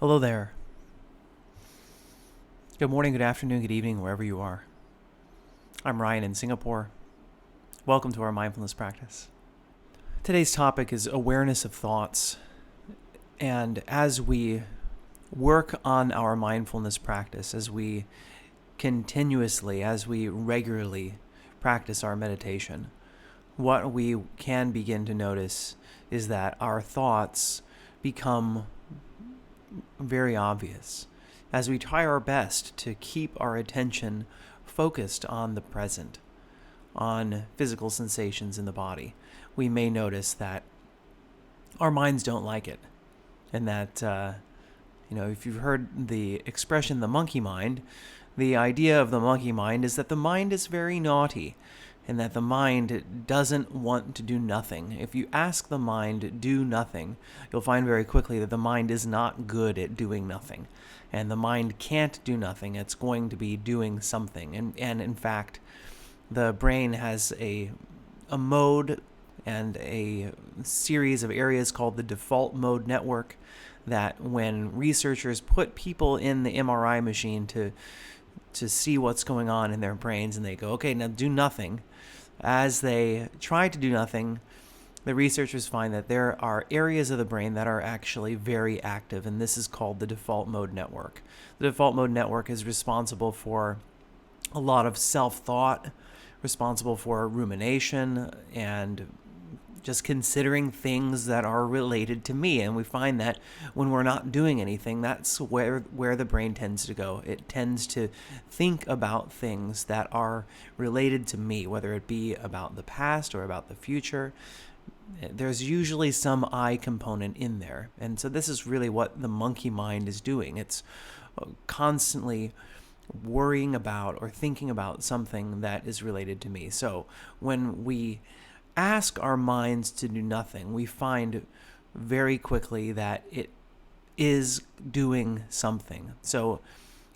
Hello there. Good morning, good afternoon, good evening, wherever you are. I'm Ryan in Singapore. Welcome to our mindfulness practice. Today's topic is awareness of thoughts. And as we work on our mindfulness practice, as we regularly practice our meditation, what we can begin to notice is that our thoughts become very obvious as we try our best to keep our attention focused on the present, on physical sensations in the body. We may notice that our minds don't like it, and that, if you've heard the expression the monkey mind, the idea of the monkey mind is that the mind is very naughty and that the mind doesn't want to do nothing. If you ask the mind, do nothing, you'll find very quickly that the mind is not good at doing nothing. And the mind can't do nothing. It's going to be doing something. And in fact, the brain has a mode and a series of areas called the default mode network that when researchers put people in the MRI machine to see what's going on in their brains, and they go, okay, now do nothing. As they try to do nothing, the researchers find that there are areas of the brain that are actually very active, and this is called the default mode network. The default mode network is responsible for a lot of self-thought, responsible for rumination, and just considering things that are related to me. And we find that when we're not doing anything, that's where the brain tends to go. It tends to think about things that are related to me, whether it be about the past or about the future. There's usually some I component in there. And so this is really what the monkey mind is doing. It's constantly worrying about or thinking about something that is related to me. So when we ask our minds to do nothing, we find very quickly that it is doing something. So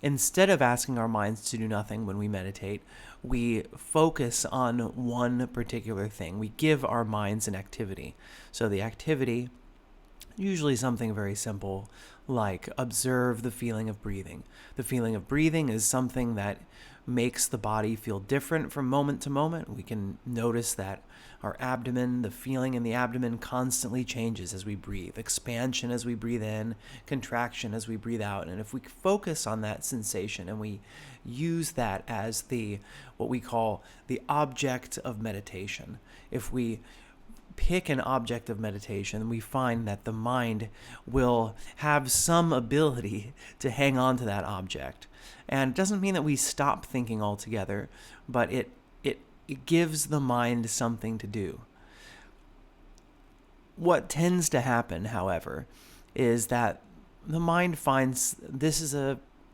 instead of asking our minds to do nothing when we meditate, we focus on one particular thing. We give our minds an activity. So the activity, usually something very simple, like observe the feeling of breathing. The feeling of breathing is something that makes the body feel different from moment to moment. We can notice that our abdomen, the feeling in the abdomen constantly changes as we breathe. Expansion as we breathe in, contraction as we breathe out. And if we focus on that sensation and we use that as what we call the object of meditation, if we pick an object of meditation, we find that the mind will have some ability to hang on to that object. And it doesn't mean that we stop thinking altogether, but it gives the mind something to do. What tends to happen, however, is that the mind finds this is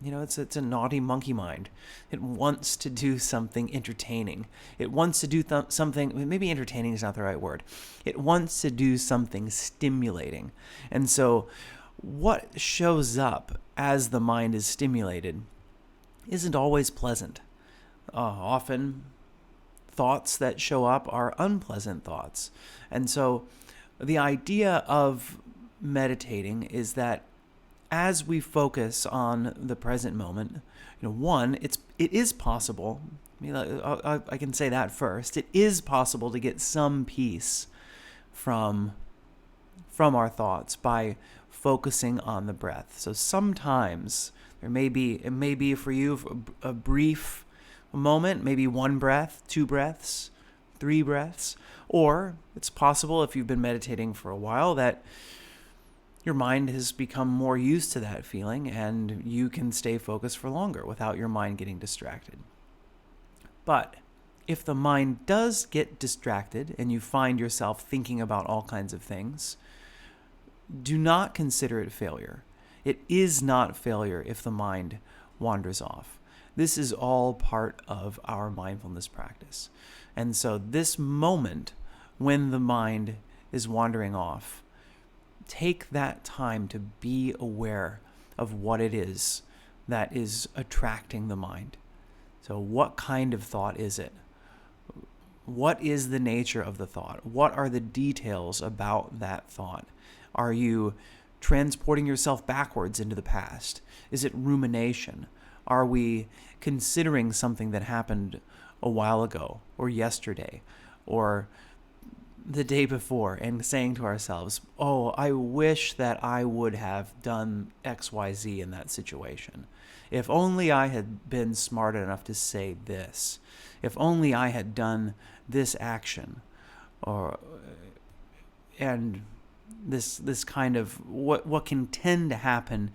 it's a naughty monkey mind. It wants to do something entertaining. It wants to do something, maybe entertaining is not the right word. It wants to do something stimulating. And so what shows up as the mind is stimulated isn't always pleasant. Often thoughts that show up are unpleasant thoughts. And so the idea of meditating is that as we focus on the present moment, it is possible. I can say that first. It is possible to get some peace from our thoughts by focusing on the breath. So sometimes it may be for you a brief moment, maybe one breath, 2 breaths, 3 breaths, or it's possible if you've been meditating for a while that your mind has become more used to that feeling and you can stay focused for longer without your mind getting distracted. But if the mind does get distracted and you find yourself thinking about all kinds of things, do not consider it failure. It is not failure if the mind wanders off. This is all part of our mindfulness practice. And so this moment when the mind is wandering off, take that time to be aware of what it is that is attracting the mind. So what kind of thought is it? What is the nature of the thought? What are the details about that thought? Are you transporting yourself backwards into the past? Is it rumination? Are we considering something that happened a while ago or yesterday or the day before and saying to ourselves, oh, I wish that I would have done XYZ in that situation. If only I had been smart enough to say this. If only I had done this action. And this kind of what can tend to happen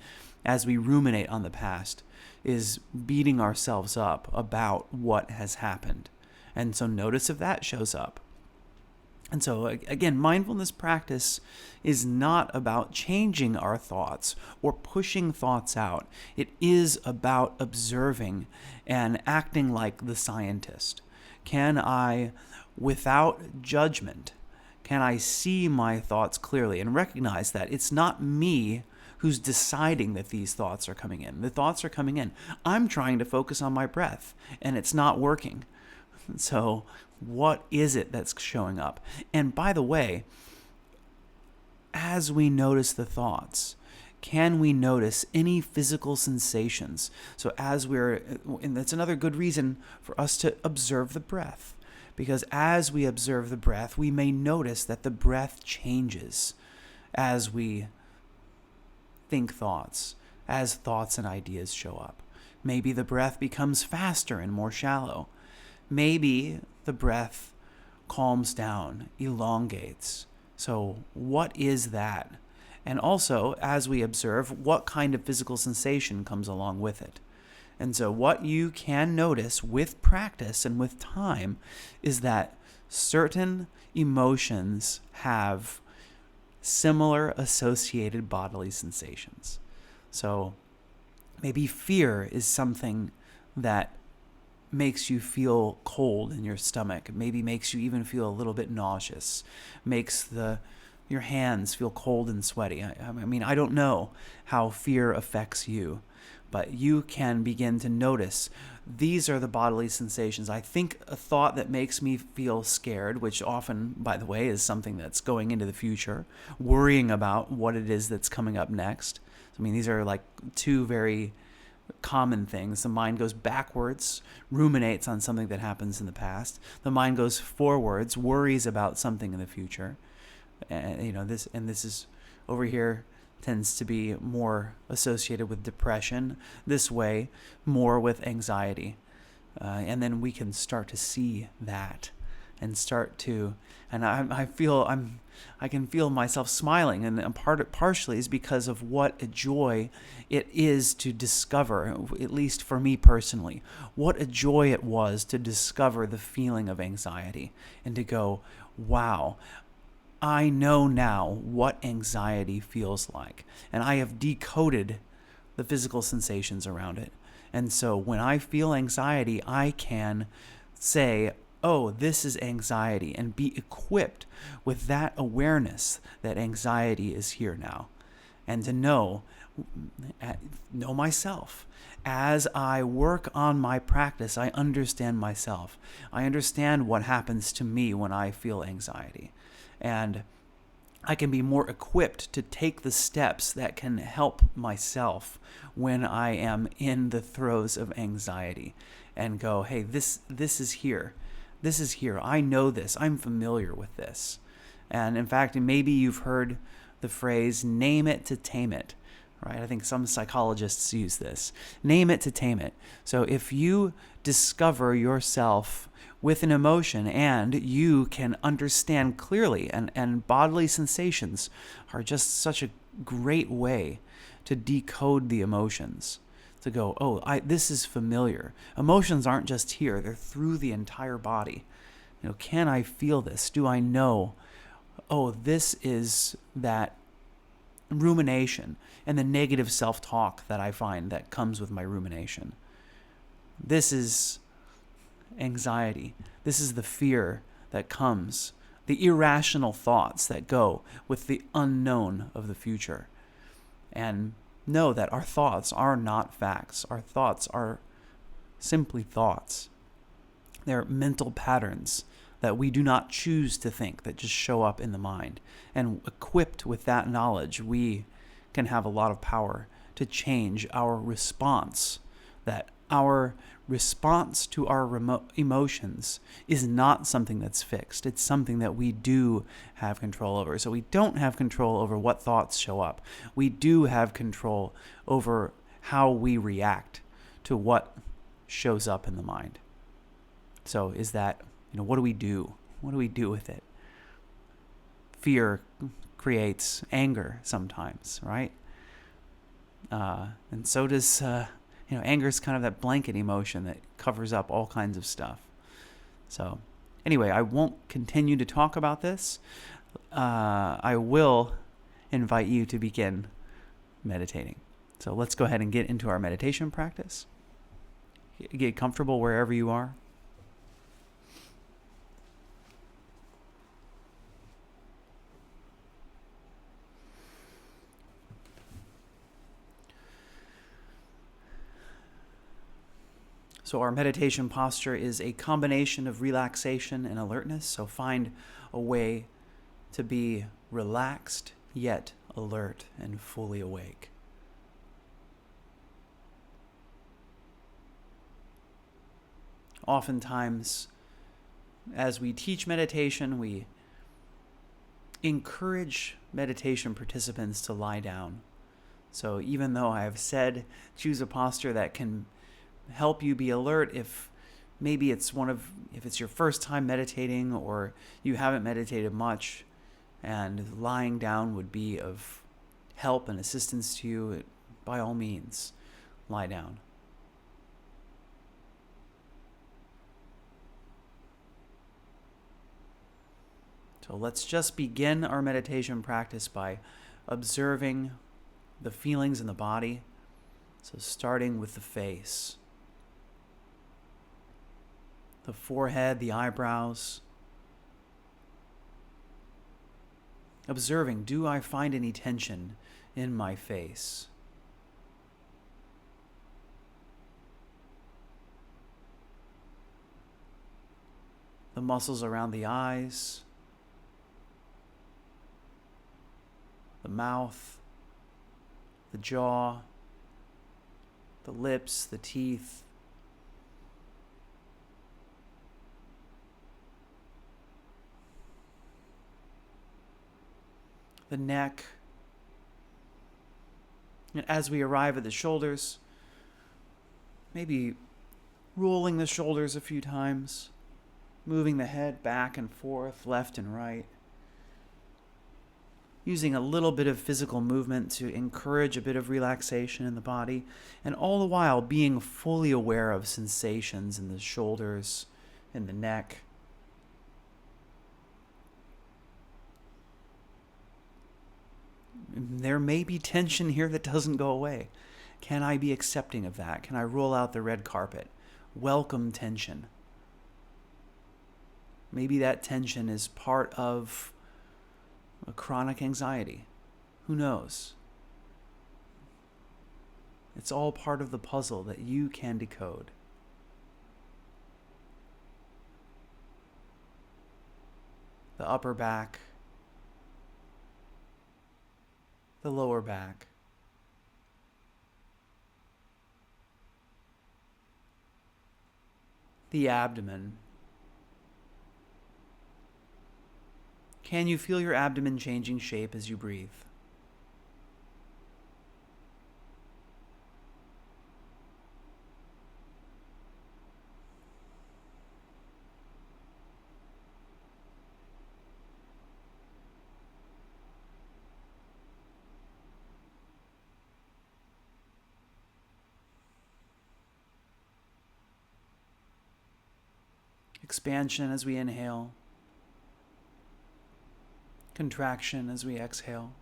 as we ruminate on the past is beating ourselves up about what has happened. And so notice if that shows up. And so, again, mindfulness practice is not about changing our thoughts or pushing thoughts out. It is about observing and acting like the scientist. Can I, without judgment, can I see my thoughts clearly and recognize that it's not me who's deciding that these thoughts are coming in? The thoughts are coming in. I'm trying to focus on my breath, and it's not working. So what is it that's showing up? And by the way, as we notice the thoughts, can we notice any physical sensations? So and that's another good reason for us to observe the breath. Because as we observe the breath, we may notice that the breath changes as we think thoughts, as thoughts and ideas show up. Maybe the breath becomes faster and more shallow. Maybe the breath calms down, elongates. So what is that? And also, as we observe, what kind of physical sensation comes along with it? And so what you can notice with practice and with time is that certain emotions have similar associated bodily sensations. So maybe fear is something that makes you feel cold in your stomach, maybe makes you even feel a little bit nauseous, makes your hands feel cold and sweaty. I mean, I don't know how fear affects you, but you can begin to notice these are the bodily sensations. I think a thought that makes me feel scared, which often, by the way, is something that's going into the future, worrying about what it is that's coming up next. I mean, these are like two very common things. The mind goes backwards, ruminates on something that happens in the past. The mind goes forwards, worries about something in the future. And this is over here tends to be more associated with depression. This way, more with anxiety. And then we can start to see that and I can feel myself smiling, and partially is because of what a joy it is to discover, at least for me personally, what a joy it was to discover the feeling of anxiety and to go, wow, I know now what anxiety feels like, and I have decoded the physical sensations around it. And so when I feel anxiety, I can say, oh, this is anxiety, and be equipped with that awareness that anxiety is here now. And to know myself. As I work on my practice, I understand myself. I understand what happens to me when I feel anxiety. And I can be more equipped to take the steps that can help myself when I am in the throes of anxiety and go, hey, this is here. This is here. I know this. I'm familiar with this. And in fact, maybe you've heard the phrase, name it to tame it, right? I think some psychologists use this. Name it to tame it. So if you discover yourself with an emotion and you can understand clearly, and bodily sensations are just such a great way to decode the emotions. To go, oh, this is familiar. Emotions aren't just here, they're through the entire body. Can I feel this? Do I know, oh, this is that rumination and the negative self-talk that I find that comes with my rumination. This is anxiety. This is the fear that comes, the irrational thoughts that go with the unknown of the future. And know that our thoughts are not facts. Our thoughts are simply thoughts. They're mental patterns that we do not choose to think, that just show up in the mind. And equipped with that knowledge, we can have a lot of power to change our response. That our response to our emotions is not something that's fixed. It's something that we do have control over. So we don't have control over what thoughts show up. We do have control over how we react to what shows up in the mind. So is that, what do we do? What do we do with it? Fear creates anger sometimes, right? And so does, anger is kind of that blanket emotion that covers up all kinds of stuff. So anyway, I won't continue to talk about this. I will invite you to begin meditating. So let's go ahead and get into our meditation practice. Get comfortable wherever you are. So our meditation posture is a combination of relaxation and alertness. So find a way to be relaxed, yet alert and fully awake. Oftentimes, as we teach meditation, we encourage meditation participants to lie down. So even though I have said choose a posture that can help you be alert, if maybe if it's your first time meditating or you haven't meditated much and lying down would be of help and assistance to you, by all means, lie down. So let's just begin our meditation practice by observing the feelings in the body. So starting with the face, the forehead, the eyebrows. Observing, do I find any tension in my face? The muscles around the eyes, the mouth, the jaw, the lips, the teeth. The neck. And as we arrive at the shoulders, maybe rolling the shoulders a few times, moving the head back and forth, left and right, using a little bit of physical movement to encourage a bit of relaxation in the body, and all the while being fully aware of sensations in the shoulders, in the neck. There may be tension here that doesn't go away. Can I be accepting of that? Can I roll out the red carpet? Welcome tension. Maybe that tension is part of a chronic anxiety. Who knows? It's all part of the puzzle that you can decode. The upper back, the lower back, the abdomen. Can you feel your abdomen changing shape as you breathe? Expansion as we inhale. Contraction as we exhale.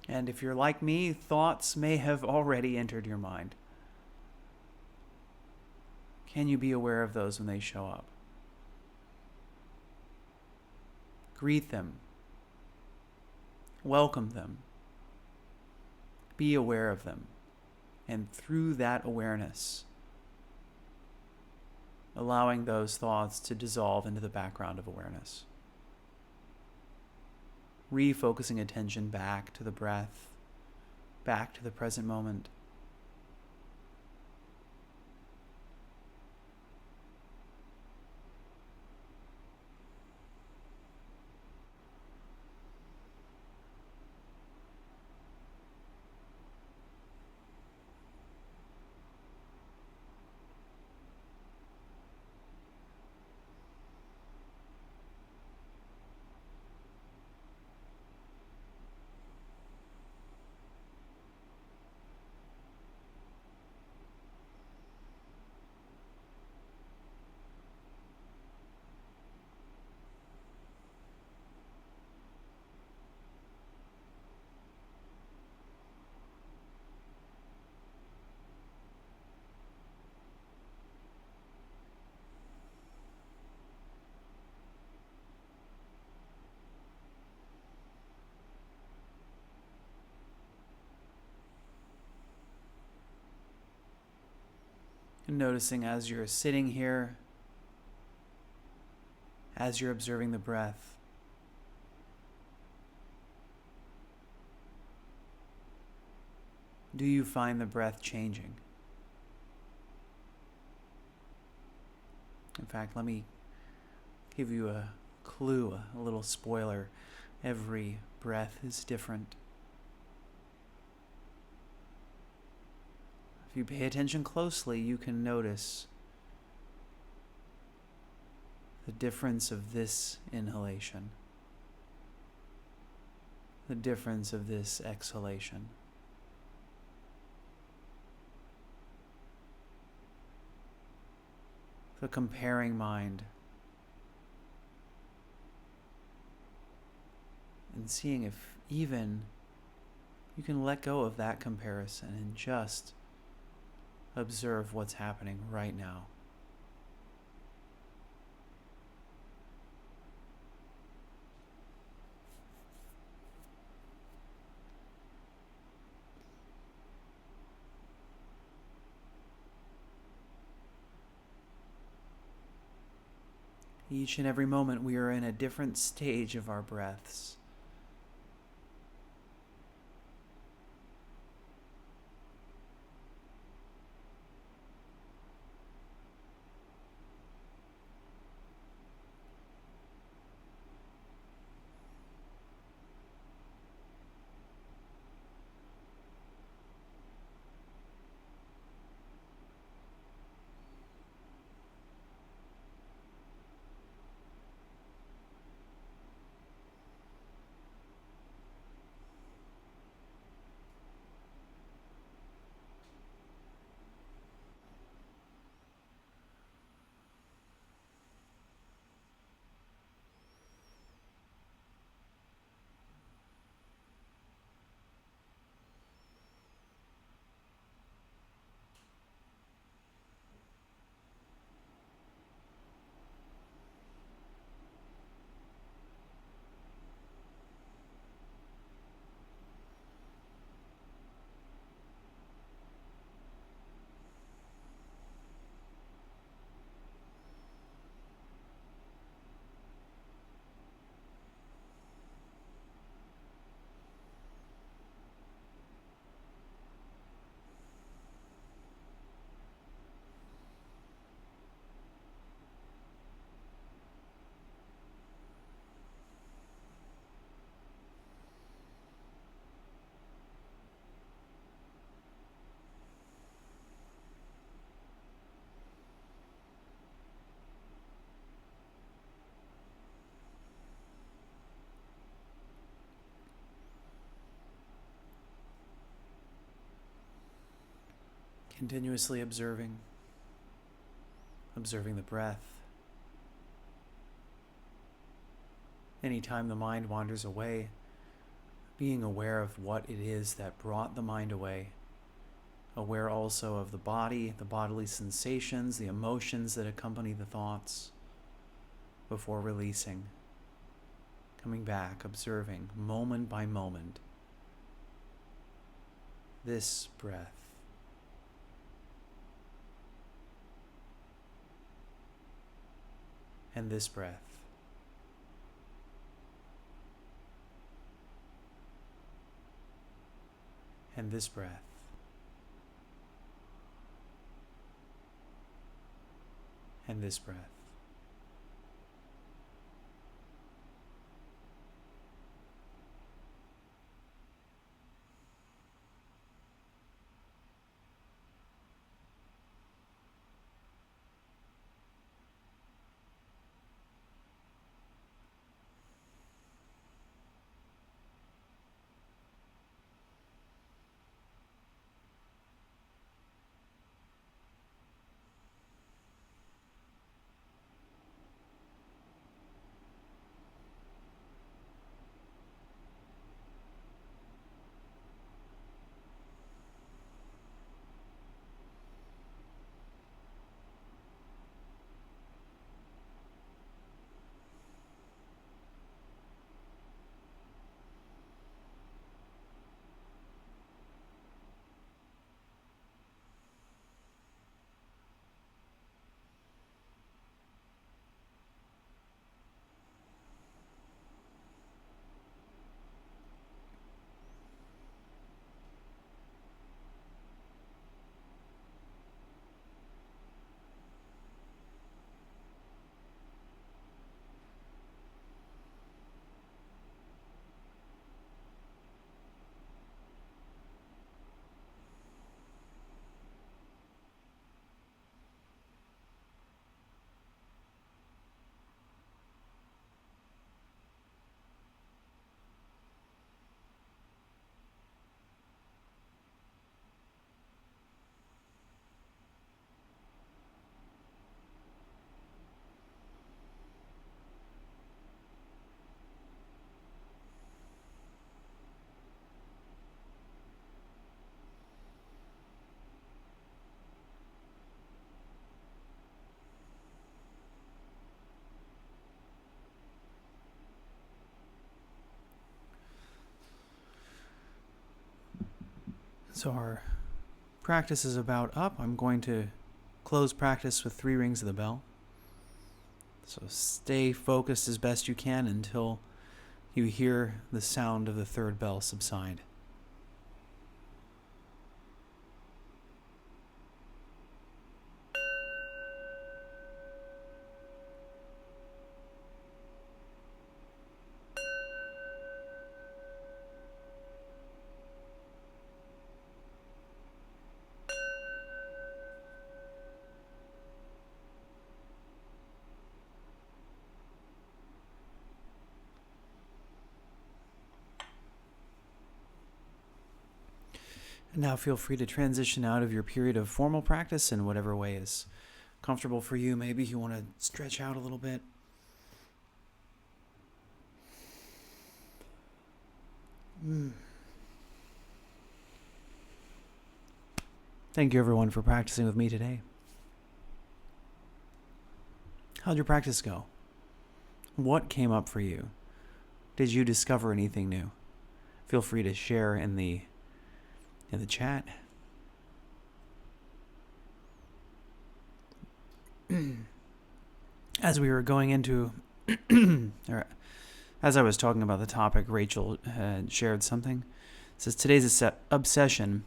And if you're like me, thoughts may have already entered your mind. Can you be aware of those when they show up? Greet them. Welcome them. Be aware of them. And through that awareness, allowing those thoughts to dissolve into the background of awareness. Refocusing attention back to the breath, back to the present moment. And noticing as you're sitting here, as you're observing the breath, do you find the breath changing? In fact, let me give you a clue, a little spoiler. Every breath is different. If you pay attention closely, you can notice the difference of this inhalation, the difference of this exhalation. The comparing mind, and seeing if even you can let go of that comparison and just observe what's happening right now. Each and every moment we are in a different stage of our breaths. Continuously observing the breath. Anytime the mind wanders away, being aware of what it is that brought the mind away, aware also of the body, the bodily sensations, the emotions that accompany the thoughts, before releasing, coming back, observing moment by moment this breath. And this breath. And this breath. And this breath. So our practice is about up. I'm going to close practice with 3 rings of the bell. So stay focused as best you can until you hear the sound of the 3rd bell subside. And now feel free to transition out of your period of formal practice in whatever way is comfortable for you. Maybe you want to stretch out a little bit. Thank you, everyone, for practicing with me today. How'd your practice go? What came up for you? Did you discover anything new? Feel free to share in the chat. As we were going into, or as I was talking about the topic, Rachel had shared something. It says today's obsession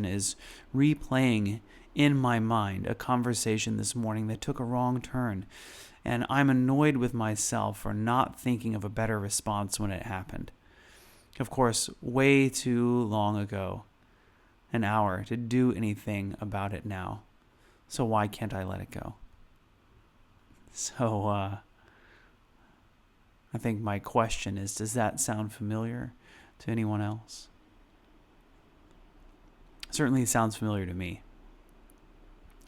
is replaying in my mind a conversation this morning that took a wrong turn, and I'm annoyed with myself for not thinking of a better response when it happened. Of course, way too long ago, an hour, to do anything about it now. So why can't I let it go? So, I think my question is, does that sound familiar to anyone else? Certainly sounds familiar to me.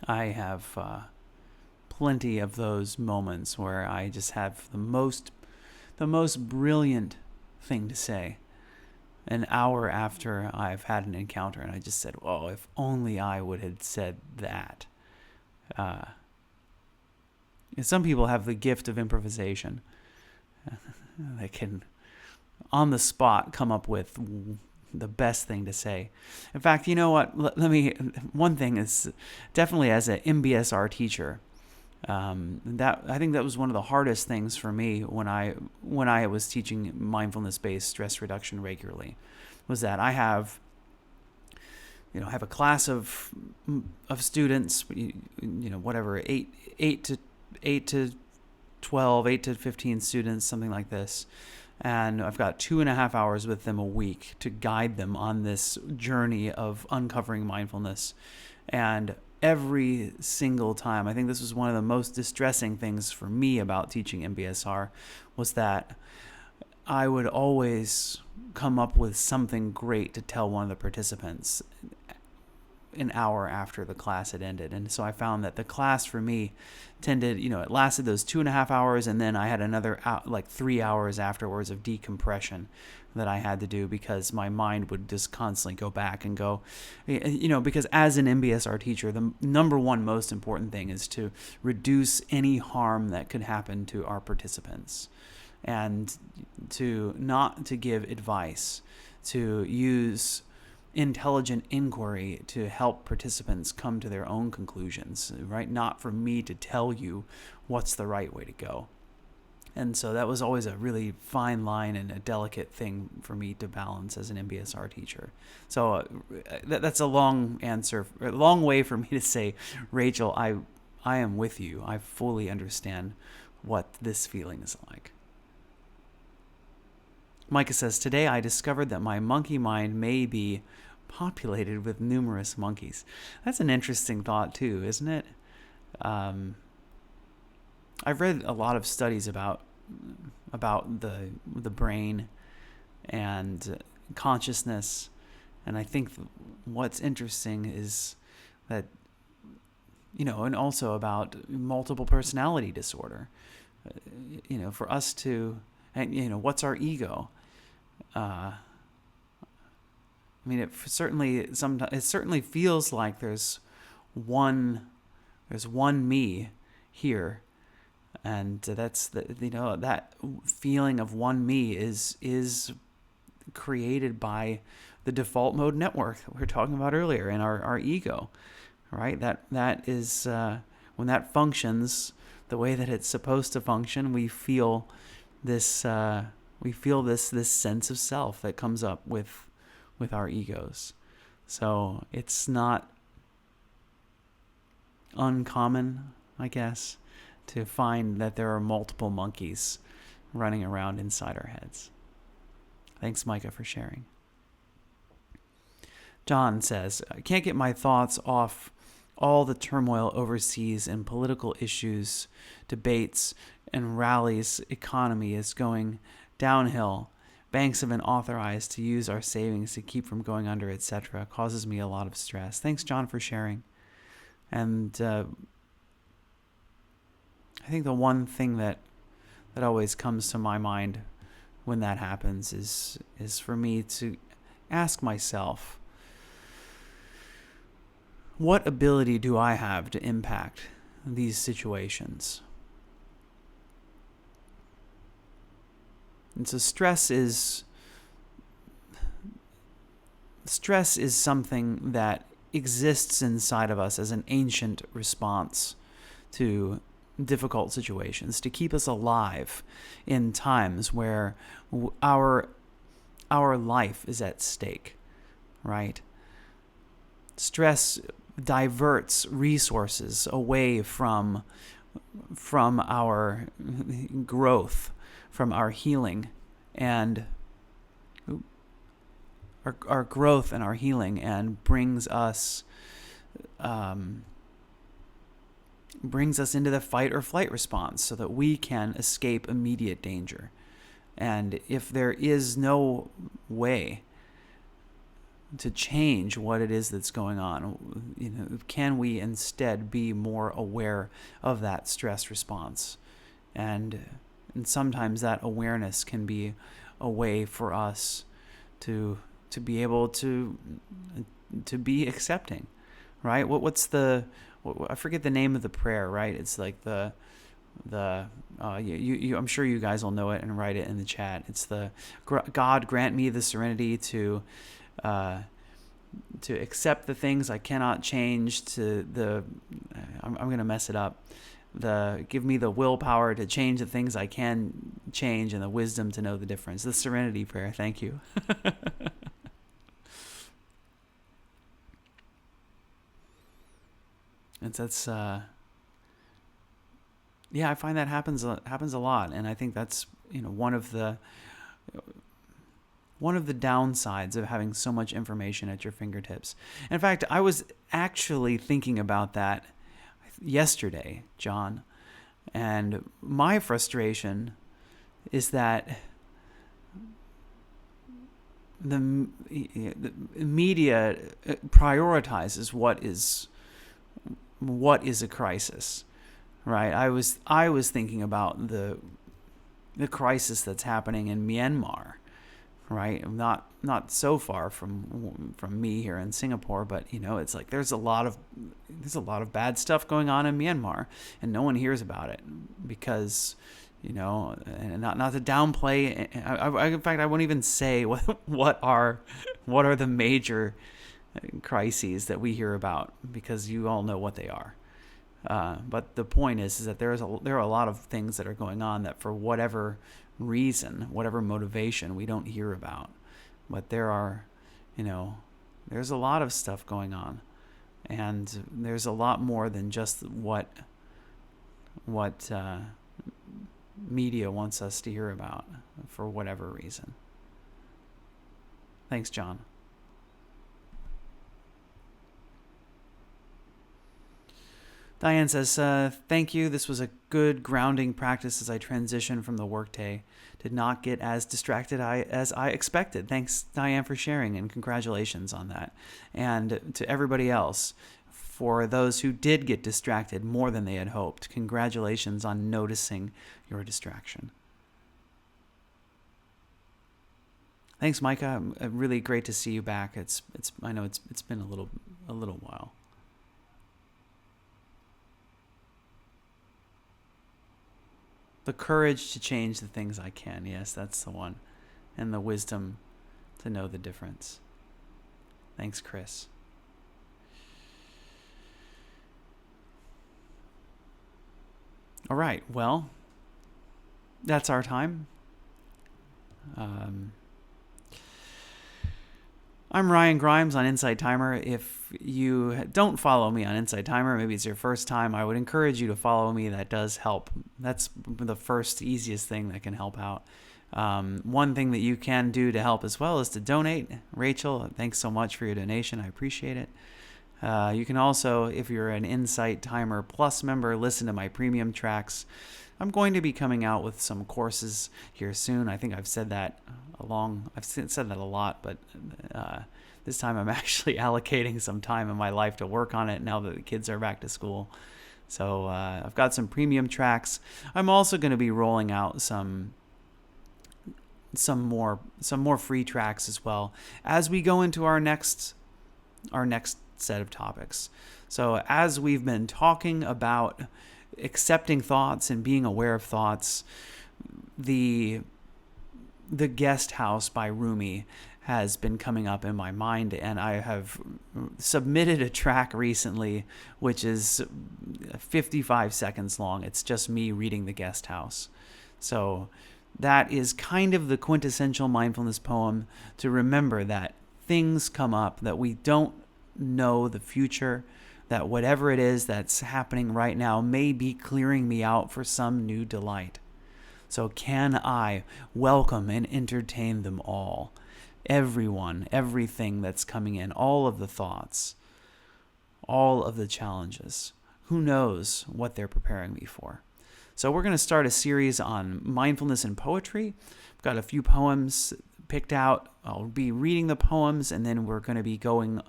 I have plenty of those moments where I just have the most brilliant thing to say, an hour after I've had an encounter, and I just said, "Oh, if only I would have said that." Some people have the gift of improvisation. They can, on the spot, come up with the best thing to say. In fact, you know what? One thing is definitely as an MBSR teacher, that I think that was one of the hardest things for me when I was teaching mindfulness-based stress reduction regularly, was that I have a class of students, whatever, 8 to 12, 8 to 15 students, something like this. And I've got 2.5 hours with them a week to guide them on this journey of uncovering mindfulness. And every single time, I think this was one of the most distressing things for me about teaching MBSR, was that I would always come up with something great to tell one of the participants an hour after the class had ended. And so I found that the class for me tended, it lasted those 2.5 hours, and then I had another 3 hours afterwards of decompression that I had to do, because my mind would just constantly go back and go, because as an MBSR teacher, the number one most important thing is to reduce any harm that could happen to our participants, and to not to give advice, to use intelligent inquiry to help participants come to their own conclusions, right? Not for me to tell you what's the right way to go. And so that was always a really fine line and a delicate thing for me to balance as an MBSR teacher. So that's a long answer, a long way for me to say, Rachel, I am with you. I fully understand what this feeling is like. Micah says, today I discovered that my monkey mind may be populated with numerous monkeys. That's an interesting thought too, isn't it? I've read a lot of studies about the brain and consciousness, and I think what's interesting is that, and also about multiple personality disorder. For us to, and what's our ego? It certainly feels like there's one me here, and that's that feeling of one me is created by the default mode network that we were talking about earlier in our ego, right? That is when that functions the way that it's supposed to function, we feel this sense of self that comes up with our egos. So it's not uncommon, I guess, to find that there are multiple monkeys running around inside our heads. Thanks, Micah, for sharing. John says, I can't get my thoughts off all the turmoil overseas and political issues, debates, and rallies. Economy is going downhill. Banks have been authorized to use our savings to keep from going under, etc. Causes me a lot of stress. Thanks, John, for sharing. And I think the one thing that always comes to my mind when that happens is for me to ask myself, what ability do I have to impact these situations? And so stress is something that exists inside of us as an ancient response to difficult situations, to keep us alive in times where our life is at stake, right? Stress diverts resources away from our growth, from our healing, and our growth and our healing, and brings us into the fight or flight response so that we can escape immediate danger. And if there is no way to change what it is that's going on, can we instead be more aware of that stress response? And sometimes that awareness can be a way for us to be able to be accepting, right? I forget the name of the prayer, right? It's like I'm sure you guys will know it and write it in the chat. It's God grant me the serenity to accept the things I cannot change, I'm going to mess it up. Give me the willpower to change the things I can change and the wisdom to know the difference. The serenity prayer. Thank you. That's I find that happens a lot, and I think that's one of the downsides of having so much information at your fingertips. In fact, I was actually thinking about that yesterday, John, and my frustration is that the media prioritizes what is a crisis, right? I was thinking about the crisis that's happening in Myanmar, right? Not so far from me here in Singapore, but it's like there's a lot of bad stuff going on in Myanmar, and no one hears about it because and not to downplay. In fact, I won't even say what are the major crises that we hear about, because you all know what they are. But the point is that there are a lot of things that are going on that for whatever reason, whatever motivation, we don't hear about. But there's a lot of stuff going on, and there's a lot more than just what media wants us to hear about for whatever reason. Thanks, John. Diane says, thank you. This was a good grounding practice as I transition from the workday. Did not get as distracted as I expected. Thanks, Diane, for sharing, and congratulations on that. And to everybody else, for those who did get distracted more than they had hoped, congratulations on noticing your distraction. Thanks, Micah. Really great to see you back. I know it's been a little while. The courage to change the things I can. Yes, that's the one. And the wisdom to know the difference. Thanks, Chris. All right. Well, that's our time. I'm Ryan Grimes on Insight Timer. If you don't follow me on Insight Timer, maybe it's your first time, I would encourage you to follow me. That does help. That's the first easiest thing that can help out. One thing that you can do to help as well is to donate. Rachel, thanks so much for your donation. I appreciate it. You can also, if you're an Insight Timer Plus member, listen to my premium tracks. I'm going to be coming out with some courses here soon. I think I've said that a lot, but this time I'm actually allocating some time in my life to work on it now that the kids are back to school. So I've got some premium tracks. I'm also going to be rolling out some more free tracks as well as we go into our next set of topics. So as we've been talking about accepting thoughts and being aware of thoughts, the Guest House by Rumi has been coming up in my mind, and I have submitted a track recently which is 55 seconds long. It's just me reading the Guest House. So that is kind of the quintessential mindfulness poem, to remember that things come up, that we don't know the future, that whatever it is that's happening right now may be clearing me out for some new delight. So can I welcome and entertain them all? Everyone, everything that's coming in, all of the thoughts, all of the challenges. Who knows what they're preparing me for? So we're going to start a series on mindfulness and poetry. I've got a few poems picked out. I'll be reading the poems, and then we're going to be going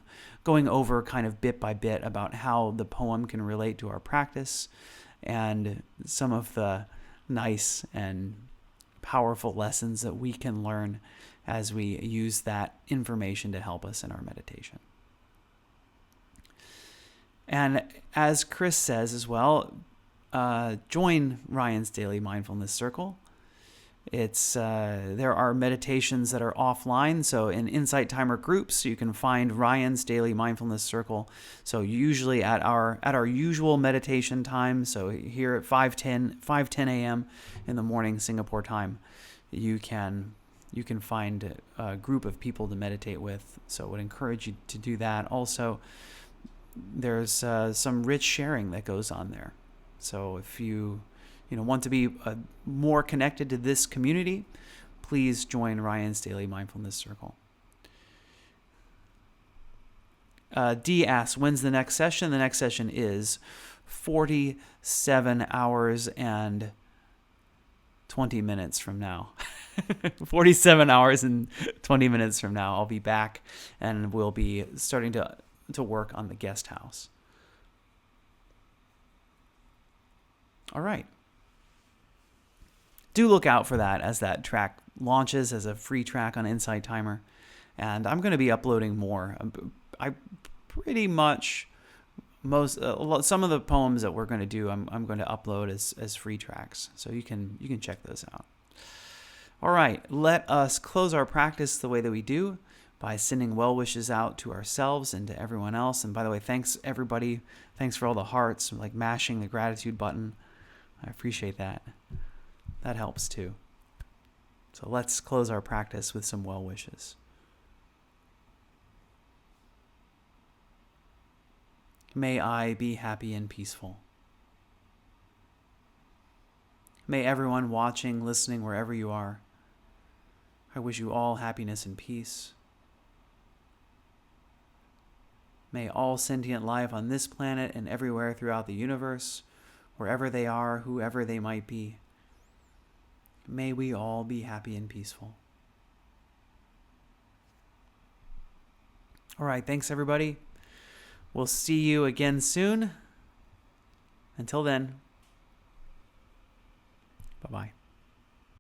over kind of bit by bit about how the poem can relate to our practice and some of the nice and powerful lessons that we can learn as we use that information to help us in our meditation. And as Chris says as well, join Ryan's Daily Mindfulness Circle. There are meditations that are offline, so in Insight Timer groups, you can find Ryan's Daily Mindfulness Circle. So usually at our usual meditation time, so here at 5:10 a.m. in the morning Singapore time, you can find a group of people to meditate with. So I would encourage you to do that. Also, there's some rich sharing that goes on there. So if you want to be more connected to this community, please join Ryan's Daily Mindfulness Circle. D asks, when's the next session? The next session is 47 hours and 20 minutes from now. 47 hours and 20 minutes from now, I'll be back and we'll be starting to work on the guest house. All right. Do look out for that as that track launches as a free track on Insight Timer. And I'm going to be uploading more. I pretty much some of the poems that we're going to do, I'm going to upload as free tracks. So you can check those out. All right, let us close our practice the way that we do by sending well wishes out to ourselves and to everyone else. And by the way, thanks everybody. Thanks for all the hearts, like mashing the gratitude button. I appreciate that. That helps too. So let's close our practice with some well wishes. May I be happy and peaceful. May everyone watching, listening, wherever you are, I wish you all happiness and peace. May all sentient life on this planet and everywhere throughout the universe, wherever they are, whoever they might be, may we all be happy and peaceful. All right, thanks everybody. We'll see you again soon. Until then, bye-bye.